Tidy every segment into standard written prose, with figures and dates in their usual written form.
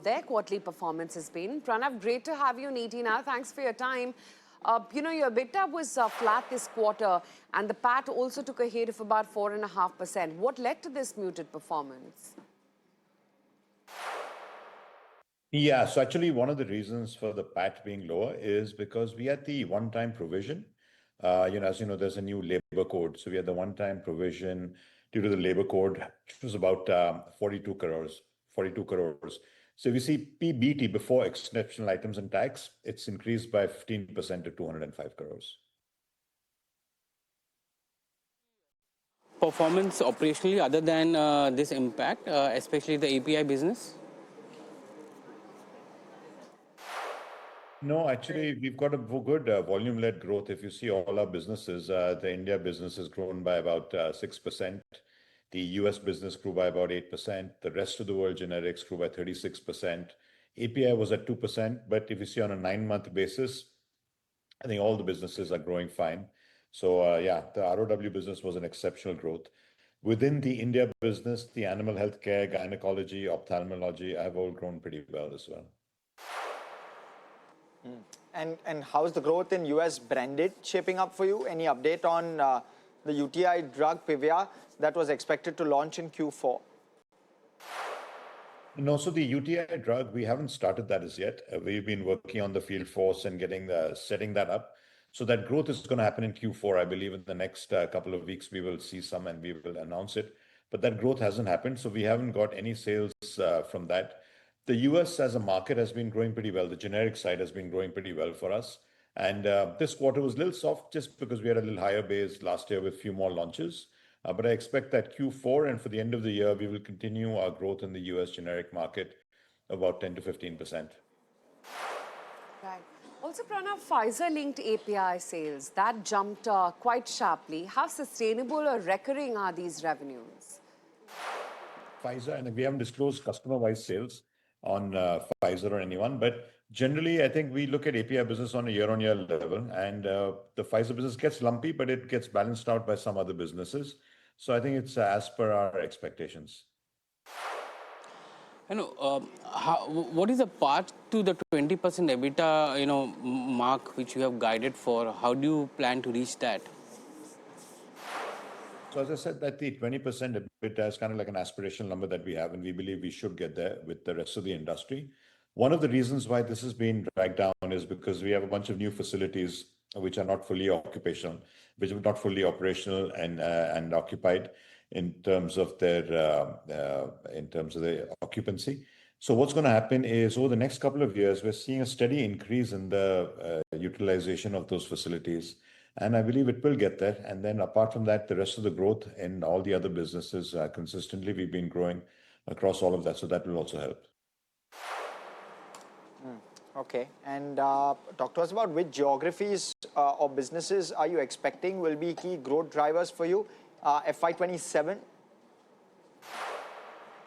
their quarterly performance has been. Pranav, great to have you in ET now. Thanks for your time. Your EBITDA was flat this quarter, and the PAT also took a hit of about 4.5%. What led to this muted performance? Yeah, so actually one of the reasons for the PAT being lower is because we had the one-time provision. As you know, there's a new labor code. So we had the one-time provision due to the labor code, which was about 42 crores. So if you see PBT before exceptional items and tax, it's increased by 15% to 205 crores. Performance operationally, other than this impact, especially the API business? No, actually, we've got a good volume-led growth. If you see all our businesses, the India business has grown by about 6%. The US business grew by about 8%. The rest of the world generics grew by 36%. API was at 2%, but if you see on a 9-month basis, I think all the businesses are growing fine. So the ROW business was an exceptional growth. Within the India business, the animal healthcare, gynecology, ophthalmology have all grown pretty well as well. And how's the growth in US branded shaping up for you? Any update on the UTI drug Pivya that was expected to launch in Q4? No, so the UTI drug, we haven't started that as yet. We've been working on the field force and setting that up. So that growth is going to happen in Q4. I believe in the next couple of weeks, we will see some and we will announce it. But that growth hasn't happened. So we haven't got any sales from that. The US as a market has been growing pretty well. The generic side has been growing pretty well for us. And this quarter was a little soft just because we had a little higher base last year with a few more launches. But I expect that Q4 and for the end of the year, we will continue our growth in the US generic market about 10 to 15%. Right. Also, Pranav, Pfizer-linked API sales, that jumped quite sharply. How sustainable or recurring are these revenues? Pfizer, and we haven't disclosed customer-wise sales on Pfizer or anyone, but generally, I think we look at API business on a year-on-year level, and the Pfizer business gets lumpy, but it gets balanced out by some other businesses. So I think it's as per our expectations. What is the path to the 20% EBITDA, mark which you have guided for? How do you plan to reach that? So as I said, that the 20% EBITDA is kind of like an aspirational number that we have, and we believe we should get there with the rest of the industry. One of the reasons why this has been dragged down is because we have a bunch of new facilities which are not fully operational and occupied in terms of their occupancy. So what's going to happen is over the next couple of years, we're seeing a steady increase in the utilization of those facilities. And I believe it will get there. And then apart from that, the rest of the growth in all the other businesses consistently, we've been growing across all of that. So that will also help. Okay. And talk to us about which geographies or businesses are you expecting will be key growth drivers for you FY27?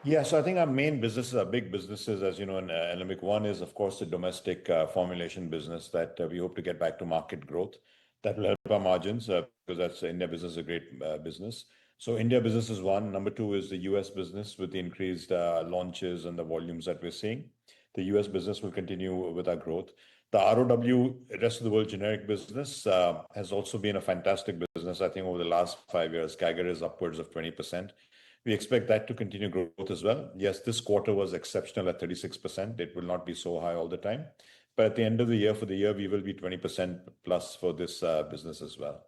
Yeah, so I think our main businesses are big businesses, as you know, in Alembic. One is, of course, the domestic formulation business that we hope to get back to market growth. That will help our margins because that's India business is a great business. So India business is one. Number two is the US business with the increased launches and the volumes that we're seeing. The US business will continue with our growth. The ROW, rest of the world generic business has also been a fantastic business. I think over the last 5 years, CAGR is upwards of 20%. We expect that to continue growth as well. Yes, this quarter was exceptional at 36%. It will not be so high all the time. But at the end of the year, we will be 20% plus for this business as well.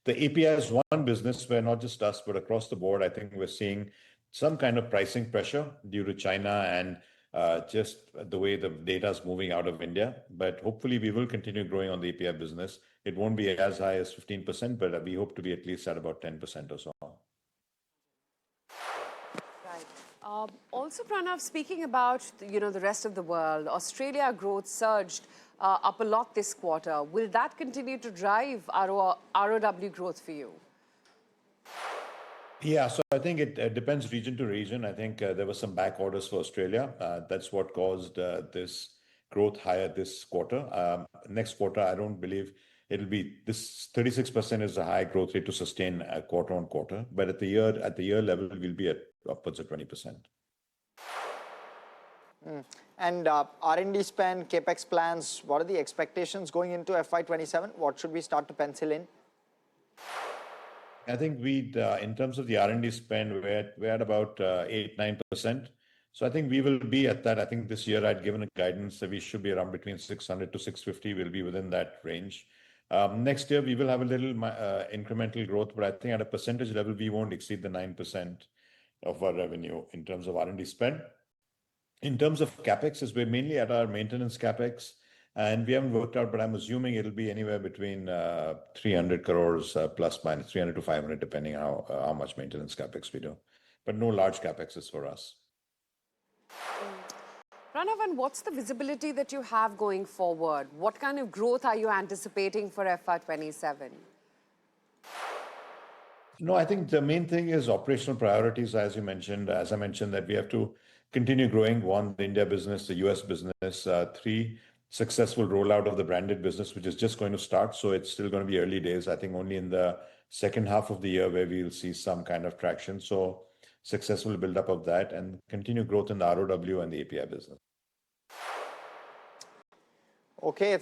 The API is one business where not just us, but across the board, I think we're seeing some kind of pricing pressure due to China and just the way the data is moving out of India. But hopefully, we will continue growing on the API business. It won't be as high as 15%, but we hope to be at least at about 10% or so. Also, Pranav, speaking about the rest of the world, Australia growth surged up a lot this quarter. Will that continue to drive ROW growth for you? Yeah, so I think it depends region to region. I think there were some back orders for Australia. That's what caused this growth higher this quarter. Next quarter, I don't believe it'll be this 36% is a high growth rate to sustain quarter on quarter. But at the year level, we'll be at upwards of 20%. And R&D spend, capex plans, what are the expectations going into FY27? What should we start to pencil in? I think in terms of the R&D spend, we're at about 8-9%. So I think we will be at that. I think this year I'd given a guidance that we should be around between 600 to 650. We'll be within that range. Next year we will have a little incremental growth, but I think at a percentage level we won't exceed the 9% of our revenue in terms of R&D spend. In terms of capex, we're mainly at our maintenance capex, and we haven't worked out, but I'm assuming it'll be anywhere between 300 crores plus minus 300 to 500, depending on how much maintenance capex we do. But no large capexes for us. Pranav, and what's the visibility that you have going forward? What kind of growth are you anticipating for FY27? No, I think the main thing is operational priorities, as I mentioned, that we have to continue growing. One, the India business, the US business. Three, successful rollout of the branded business, which is just going to start. So it's still going to be early days. I think only in the second half of the year where we'll see some kind of traction. So successful build-up of that and continue growth in the ROW and the API business. Okay.